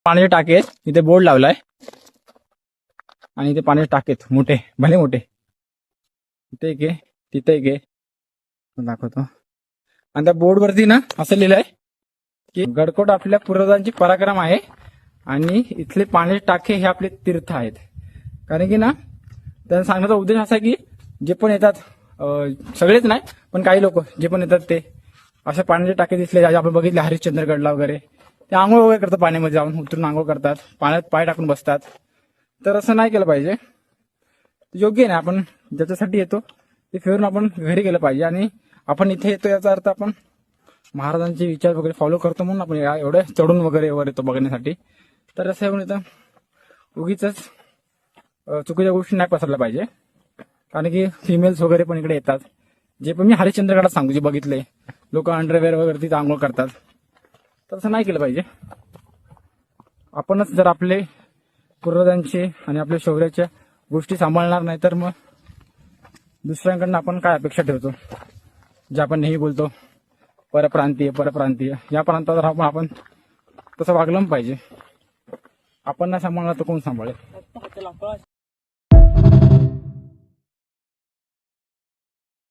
पाण्याचे टाके आहेत, इथे बोर्ड लावलाय आणि इथे पाण्याचे टाके आहेत मोठे, भले मोठे. इथे एक आहे, तिथे एक आहे, दाखवतो. आणि त्या बोर्ड वरती ना असं लिहिलंय की गडकोट आपल्या पूर्वजांची पराक्रम आहे आणि इथले पाण्याचे टाके हे आपले तीर्थ आहेत. कारण की ना त्यांना सांगण्याचा उद्देश असा आहे की जे पण येतात, सगळेच नाही पण काही लोक जे पण येतात ते अशा पाण्याचे टाके दिसले, आपण बघितले हरिश्चंद्रगडला वगैरे, ते आंघोळ वगैरे करतात, पाण्यामध्ये जाऊन उतरून आंघोळ करतात, पाण्यात पाय टाकून बसतात. तर असं नाही केलं पाहिजे, योग्य नाही. आपण ज्याच्यासाठी येतो ते फिरून आपण घरी गेलं पाहिजे. आणि आपण इथे येतो याचा अर्थ आपण महाराजांचे विचार वगैरे फॉलो करतो म्हणून आपण एवढे चढून वगैरे वर येतो बघण्यासाठी. तर असं येऊन इथं उगीच चुकीच्या गोष्टी नाही पसरल्या पाहिजे. कारण की फिमेल्स वगैरे पण इकडे येतात, जे पण मी हरिश्चंद्रगडात सांगतो, जे बघितले लोक अंडरवेअर वगैरे तिथे आंघोळ करतात. तर असं नाही केलं पाहिजे. आपणच जर आपले पूर्वजांचे आणि आपल्या शौर्याच्या गोष्टी सांभाळणार नाही तर मग दुसऱ्यांकडनं आपण काय अपेक्षा ठेवतो, जे आपण नेहमी बोलतो परप्रांतीय परप्रांतीय, या प्रांतात राहून आपण तसं वागलं पाहिजे. आपण नाही सांभाळणार तर कोण सांभाळेल.